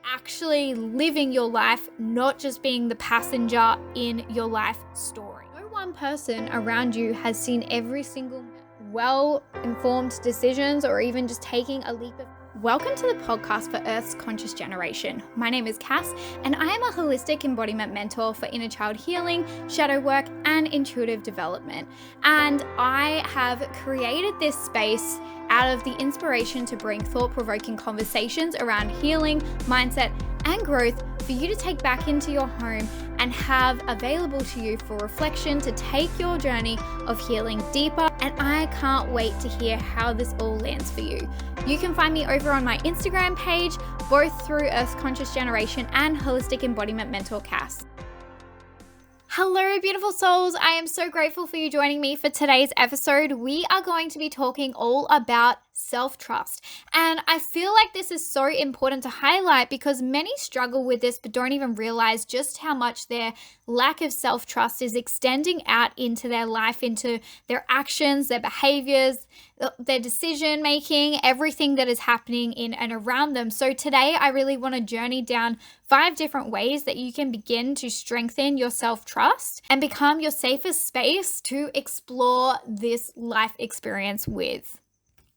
actually living your life, not just being the passenger in your life story. No one person around you has seen every single well-informed decisions or even just taking a leap of. Welcome to the podcast for Earth's Conscious Generation. My name is Cass, and I am a holistic embodiment mentor for inner child healing, shadow work, and intuitive development. And I have created this space out of the inspiration to bring thought-provoking conversations around healing, mindset, and growth for you to take back into your home and have available to you for reflection to take your journey of healing deeper. And I can't wait to hear how this all lands for you. You can find me over on my Instagram page, both through Earth's Conscious Generation and Holistic Embodiment Mentor Cass. Hello, beautiful souls. I am so grateful for you joining me for today's episode. We are going to be talking all about self-trust. And I feel like this is so important to highlight because many struggle with this but don't even realize just how much their lack of self-trust is extending out into their life, into their actions, their behaviors, their decision making, everything that is happening in and around them. So today I really want to journey down 5 different ways that you can begin to strengthen your self-trust and become your safest space to explore this life experience with.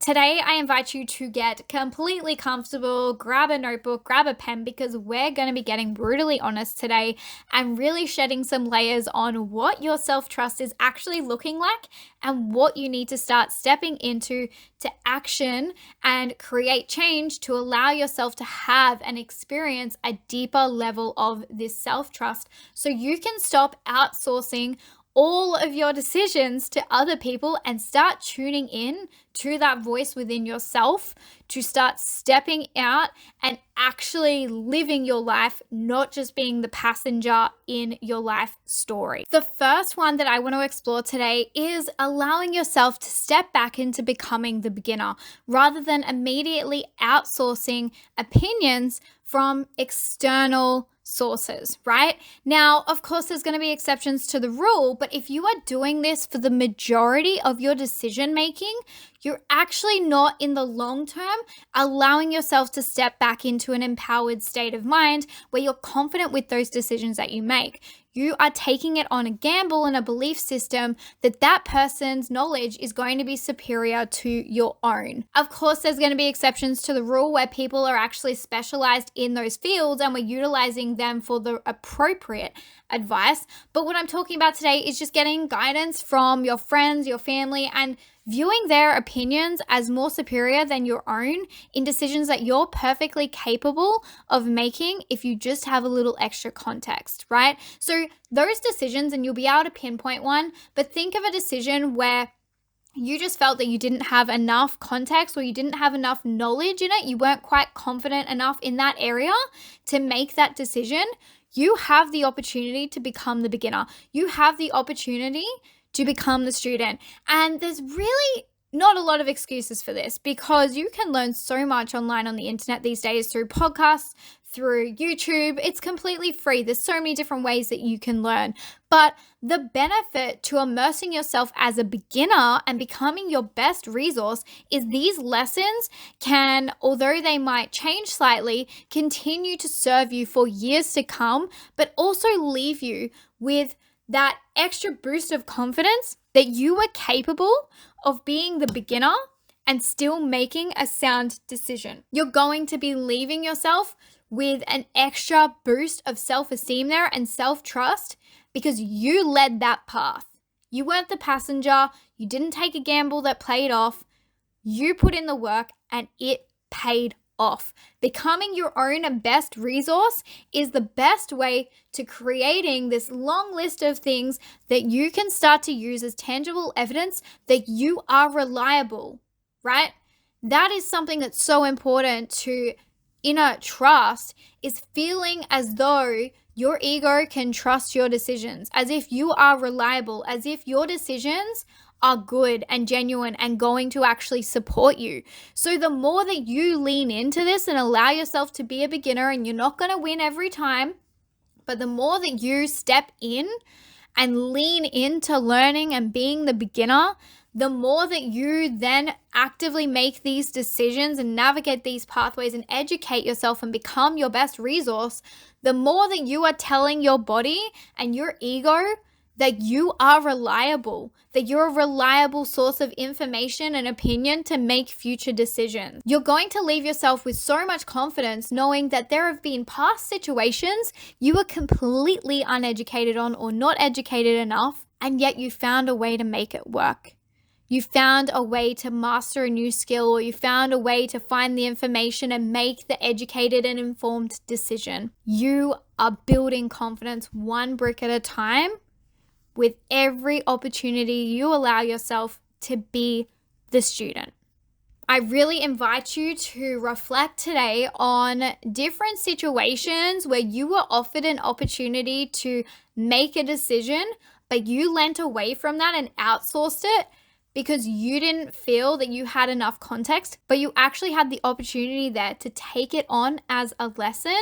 Today, I invite you to get completely comfortable, grab a notebook, grab a pen, because we're going to be getting brutally honest today and really shedding some layers on what your self-trust is actually looking like and what you need to start stepping into to action and create change to allow yourself to have and experience a deeper level of this self-trust so you can stop outsourcing all of your decisions to other people and start tuning in to that voice within yourself to start stepping out and actually living your life, not just being the passenger in your life story. The first one that I want to explore today is allowing yourself to step back into becoming the beginner rather than immediately outsourcing opinions from external sources, right? Now, of course, there's going to be exceptions to the rule, but if you are doing this for the majority of your decision making, you're actually not in the long term allowing yourself to step back into an empowered state of mind where you're confident with those decisions that you make. You are taking it on a gamble and a belief system that that person's knowledge is going to be superior to your own. Of course, there's going to be exceptions to the rule where people are actually specialized in those fields and we're utilizing them for the appropriate advice. But what I'm talking about today is just getting guidance from your friends, your family, and viewing their opinions as more superior than your own in decisions that you're perfectly capable of making if you just have a little extra context, right? So those decisions, and you'll be able to pinpoint one, but think of a decision where you just felt that you didn't have enough context or you didn't have enough knowledge in it. You weren't quite confident enough in that area to make that decision. You have the opportunity to become the beginner. You have the opportunity to become the student. And there's really not a lot of excuses for this because you can learn so much online on the internet these days through podcasts, through YouTube. It's completely free. There's so many different ways that you can learn. But the benefit to immersing yourself as a beginner and becoming your best resource is these lessons can, although they might change slightly, continue to serve you for years to come, but also leave you with that extra boost of confidence that you are capable of being the beginner and still making a sound decision. You're going to be leaving yourself with an extra boost of self-esteem there and self-trust because you led that path. You weren't the passenger. You didn't take a gamble that played off. You put in the work and it paid off. Becoming your own best resource is the best way to creating this long list of things that you can start to use as tangible evidence that you are reliable, right? That is something that's so important to inner trust, is feeling as though your ego can trust your decisions, as if you are reliable, as if your decisions are good and genuine and going to actually support you. So the more that you lean into this and allow yourself to be a beginner, and you're not going to win every time, but the more that you step in and lean into learning and being the beginner, the more that you then actively make these decisions and navigate these pathways and educate yourself and become your best resource, the more that you are telling your body and your ego that you are reliable, that you're a reliable source of information and opinion to make future decisions. You're going to leave yourself with so much confidence knowing that there have been past situations you were completely uneducated on or not educated enough, and yet you found a way to make it work. You found a way to master a new skill, or you found a way to find the information and make the educated and informed decision. You are building confidence one brick at a time with every opportunity you allow yourself to be the student. I really invite you to reflect today on different situations where you were offered an opportunity to make a decision, but you leant away from that and outsourced it because you didn't feel that you had enough context, but you actually had the opportunity there to take it on as a lesson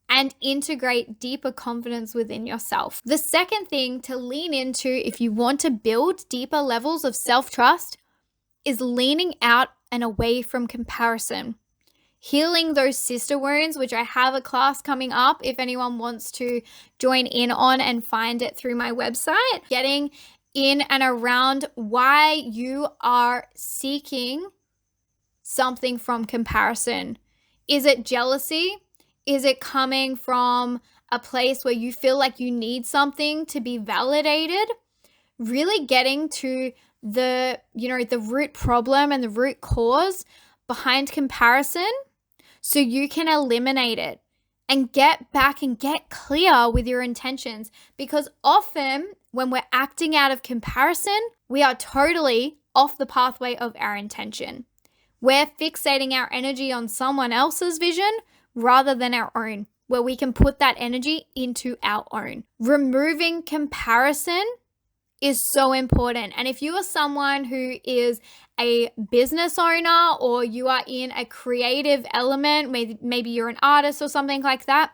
and integrate deeper confidence within yourself. The second thing to lean into if you want to build deeper levels of self-trust is leaning out and away from comparison. Healing those sister wounds, which I have a class coming up if anyone wants to join in on and find it through my website. Getting in and around why you are seeking something from comparison. Is it jealousy? Is it coming from a place where you feel like you need something to be validated? Really getting to the root problem and the root cause behind comparison so you can eliminate it and get back and get clear with your intentions. Because often when we're acting out of comparison, we are totally off the pathway of our intention. We're fixating our energy on someone else's vision rather than our own, where we can put that energy into our own. Removing comparison is so important. And if you are someone who is a business owner or you are in a creative element, maybe you're an artist or something like that,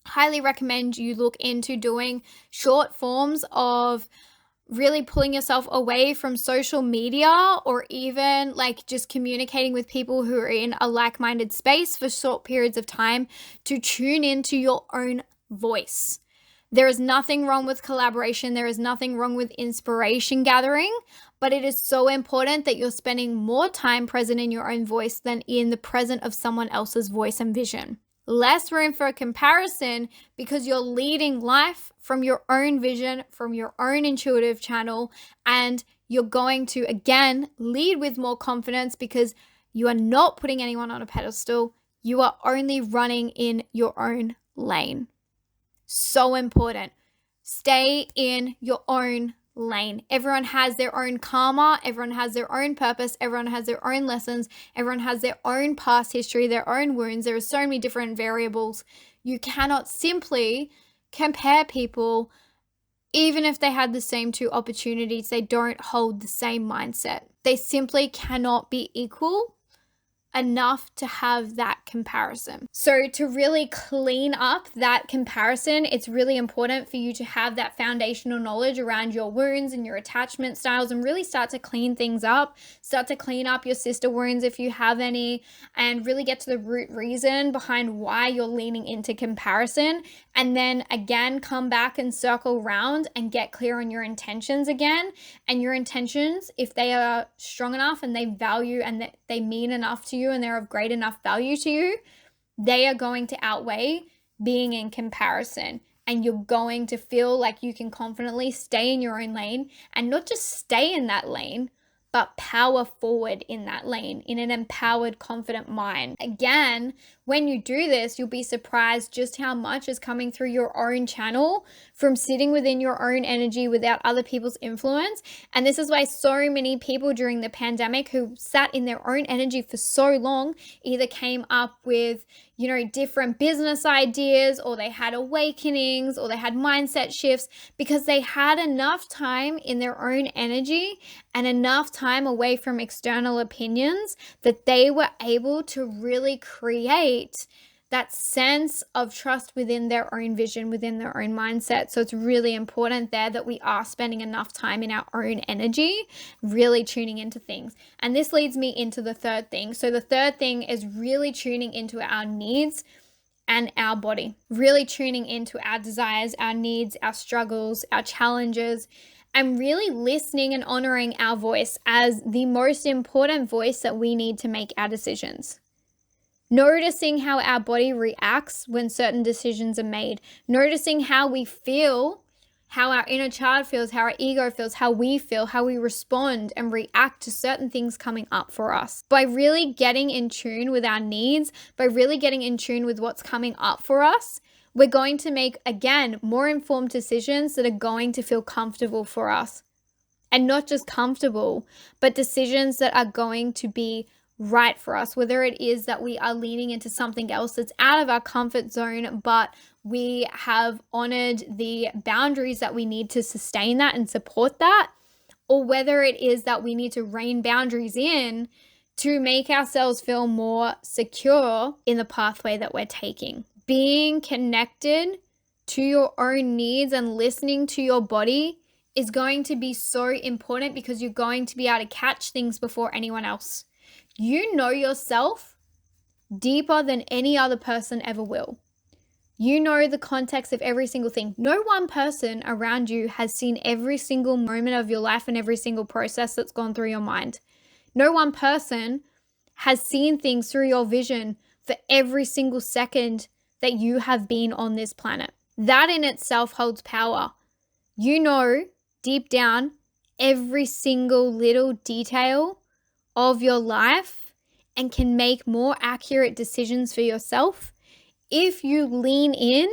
highly recommend you look into doing short forms of really pulling yourself away from social media, or even like just communicating with people who are in a like-minded space for short periods of time to tune into your own voice. There is nothing wrong with collaboration. There is nothing wrong with inspiration gathering, but it is so important that you're spending more time present in your own voice than in the present of someone else's voice and vision. Less room for comparison because you're leading life from your own vision, from your own intuitive channel, and you're going to, again, lead with more confidence because you are not putting anyone on a pedestal. You are only running in your own lane. So important. Stay in your own lane. Everyone has their own karma. Everyone has their own purpose. Everyone has their own lessons. Everyone has their own past history, their own wounds. There are so many different variables. You cannot simply compare people. Even if they had the same two opportunities, they don't hold the same mindset. They simply cannot be equal enough to have that comparison. So to really clean up that comparison, it's really important for you to have that foundational knowledge around your wounds and your attachment styles and really start to clean things up, start to clean up your sister wounds if you have any, and really get to the root reason behind why you're leaning into comparison. And then again, come back and circle around and get clear on your intentions again. And your intentions, if they are strong enough and they value and that they mean enough to you and they're of great enough value to you, they are going to outweigh being in comparison. And you're going to feel like you can confidently stay in your own lane, and not just stay in that lane, but power forward in that lane in an empowered, confident mind. Again, when you do this, you'll be surprised just how much is coming through your own channel from sitting within your own energy without other people's influence. And this is why so many people during the pandemic who sat in their own energy for so long either came up with, different business ideas, or they had awakenings, or they had mindset shifts, because they had enough time in their own energy and enough time away from external opinions that they were able to really create that sense of trust within their own vision, within their own mindset. So it's really important there that we are spending enough time in our own energy, really tuning into things. And this leads me into the third thing. So the third thing is really tuning into our needs and our body, really tuning into our desires, our needs, our struggles, our challenges, and really listening and honoring our voice as the most important voice that we need to make our decisions. Noticing how our body reacts when certain decisions are made, noticing how we feel, how our inner child feels, how our ego feels, how we feel, how we respond and react to certain things coming up for us. By really getting in tune with our needs, by really getting in tune with what's coming up for us, we're going to make, again, more informed decisions that are going to feel comfortable for us. And not just comfortable, but decisions that are going to be right for us, whether it is that we are leaning into something else that's out of our comfort zone, but we have honored the boundaries that we need to sustain that and support that, or whether it is that we need to rein boundaries in to make ourselves feel more secure in the pathway that we're taking. Being connected to your own needs and listening to your body is going to be so important because you're going to be able to catch things before anyone else. You know yourself deeper than any other person ever will. You know the context of every single thing. No one person around you has seen every single moment of your life and every single process that's gone through your mind. No one person has seen things through your vision for every single second that you have been on this planet. That in itself holds power. You know deep down every single little detail of your life and can make more accurate decisions for yourself if you lean in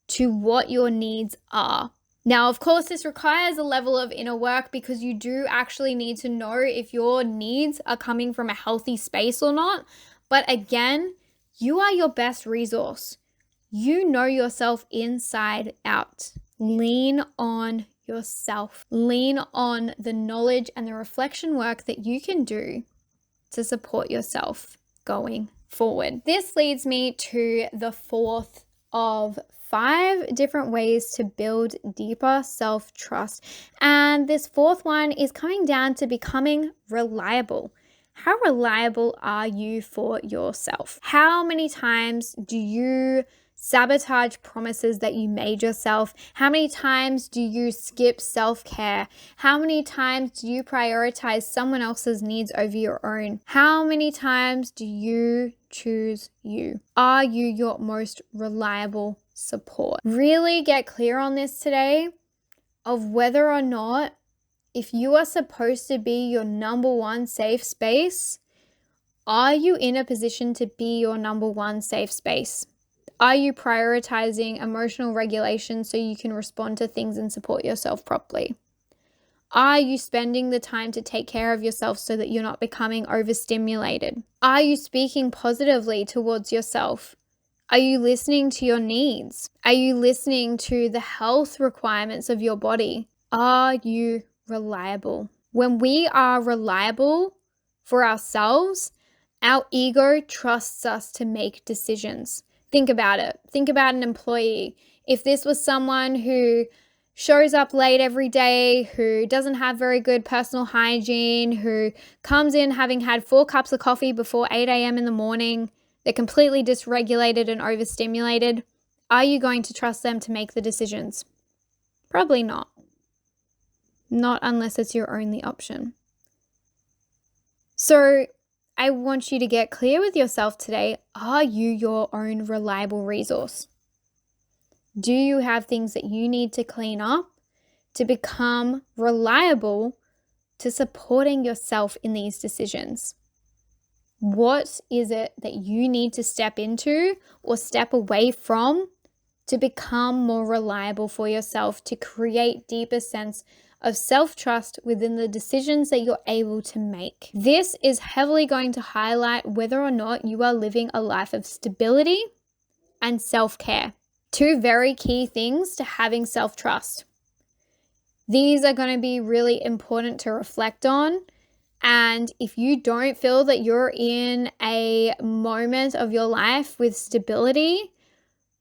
to what your needs are. Now, of course, this requires a level of inner work because you do actually need to know if your needs are coming from a healthy space or not. But again, you are your best resource. You know yourself inside out. Lean on yourself. Lean on the knowledge and the reflection work that you can do to support yourself going forward. This leads me to the fourth of 5 different ways to build deeper self-trust. And this fourth one is coming down to becoming reliable. How reliable are you for yourself? How many times do you sabotage promises that you made yourself? How many times do you skip self-care? How many times do you prioritize someone else's needs over your own? How many times do you choose you? Are you your most reliable support? Really get clear on this today of whether or not, if you are supposed to be your number one safe space, are you in a position to be your number one safe space? Are you prioritizing emotional regulation so you can respond to things and support yourself properly? Are you spending the time to take care of yourself so that you're not becoming overstimulated? Are you speaking positively towards yourself? Are you listening to your needs? Are you listening to the health requirements of your body? Are you reliable? When we are reliable for ourselves, our ego trusts us to make decisions. Think about it. Think about an employee. If this was someone who shows up late every day, who doesn't have very good personal hygiene, who comes in having had 4 cups of coffee before 8 a.m. in the morning, they're completely dysregulated and overstimulated, are you going to trust them to make the decisions? Probably not. Not unless it's your only option. So I want you to get clear with yourself today. Are you your own reliable resource? Do you have things that you need to clean up to become reliable to supporting yourself in these decisions? What is it that you need to step into or step away from to become more reliable for yourself, to create deeper sense of self-trust within the decisions that you're able to make? This is heavily going to highlight whether or not you are living a life of stability and self-care. 2 very key things to having self-trust. These are going to be really important to reflect on And if you don't feel that you're in a moment of your life with stability,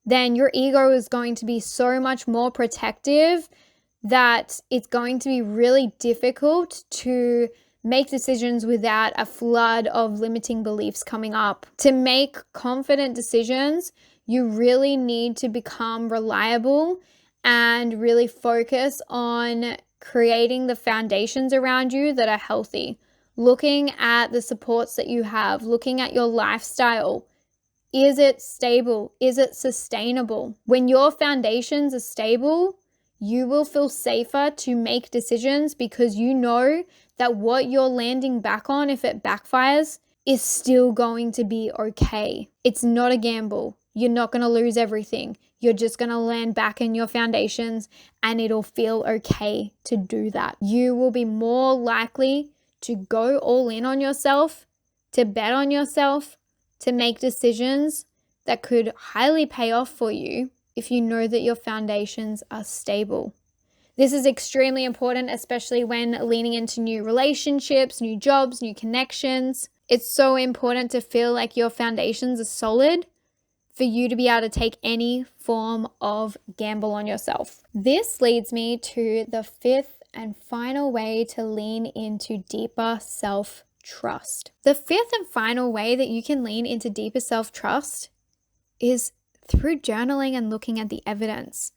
then your ego is going to be so much more protective that it's going to be really difficult to make decisions without a flood of limiting beliefs coming up. To make confident decisions, you really need to become reliable and really focus on creating the foundations around you that are healthy. Looking at the supports that you have, looking at your lifestyle. Is it stable? Is it sustainable? When your foundations are stable, you will feel safer to make decisions because you know that what you're landing back on, if it backfires, is still going to be okay. It's not a gamble. You're not going to lose everything. You're just going to land back in your foundations and it'll feel okay to do that. You will be more likely to go all in on yourself, to bet on yourself, to make decisions that could highly pay off for you if you know that your foundations are stable. This is extremely important, especially when leaning into new relationships, new jobs, new connections. It's so important to feel like your foundations are solid for you to be able to take any form of gamble on yourself. This leads me to the fifth and final way to lean into deeper self-trust. The fifth and final way that you can lean into deeper self-trust is through journaling and looking at the evidence.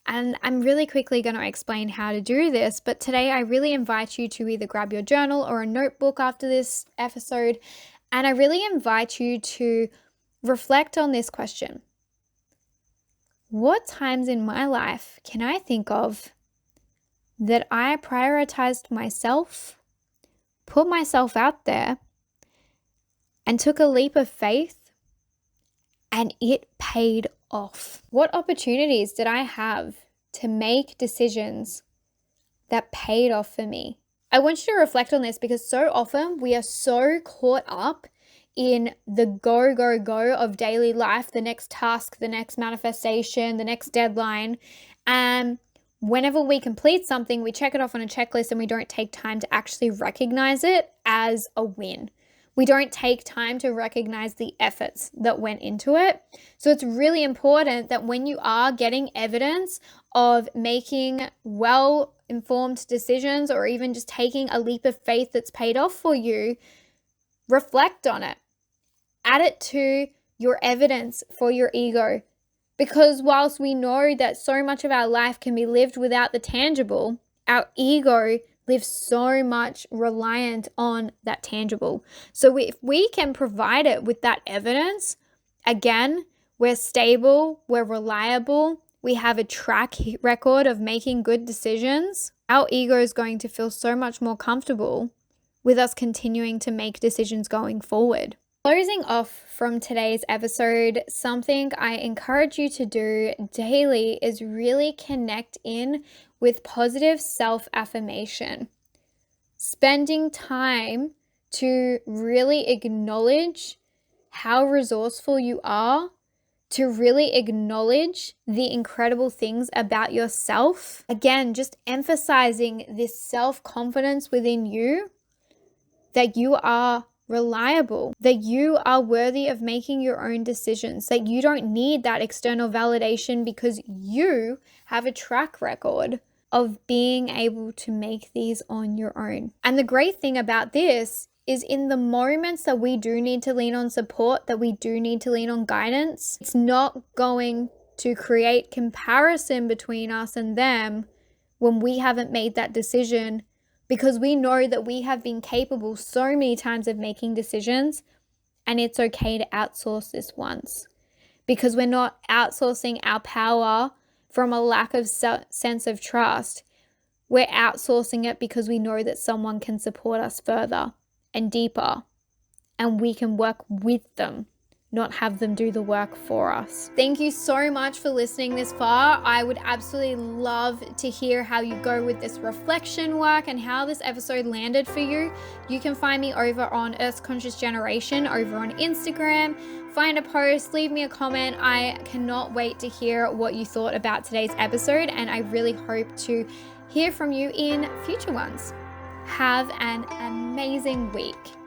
And I'm really quickly going to explain how to do this, but today I really invite you to either grab your journal or a notebook after this episode, and I really invite you to reflect on this question. What times in my life can I think of that I prioritized myself, put myself out there, and took a leap of faith, and it paid off? What opportunities did I have to make decisions that paid off for me? I want you to reflect on this because so often we are so caught up in the go, go, go of daily life, the next task, the next manifestation, the next deadline. And whenever we complete something, we check it off on a checklist and we don't take time to actually recognize it as a win. We don't take time to recognize the efforts that went into it. So it's really important that when you are getting evidence of making well-informed decisions or even just taking a leap of faith that's paid off for you, reflect on it. Add it to your evidence for your ego. Because whilst we know that so much of our life can be lived without the tangible, our ego lives so much reliant on that tangible. So if we can provide it with that evidence, again, we're stable, we're reliable, we have a track record of making good decisions, our ego is going to feel so much more comfortable with us continuing to make decisions going forward. Closing off from today's episode, something I encourage you to do daily is really connect in with positive self-affirmation. Spending time to really acknowledge how resourceful you are, to really acknowledge the incredible things about yourself. Again, just emphasizing this self-confidence within you, that you are reliable, that you are worthy of making your own decisions, that you don't need that external validation because you have a track record of being able to make these on your own. And the great thing about this is in the moments that we do need to lean on support, that we do need to lean on guidance, it's not going to create comparison between us and them when we haven't made that decision, because we know that we have been capable so many times of making decisions, and it's okay to outsource this once, because we're not outsourcing our power from a lack of sense of trust. We're outsourcing it because we know that someone can support us further and deeper, and we can work with them, not have them do the work for us. Thank you so much for listening this far. I would absolutely love to hear how you go with this reflection work and how this episode landed for you. You can find me over on Earth Conscious Generation over on Instagram. Find a post, leave me a comment. I cannot wait to hear what you thought about today's episode, and I really hope to hear from you in future ones. Have an amazing week.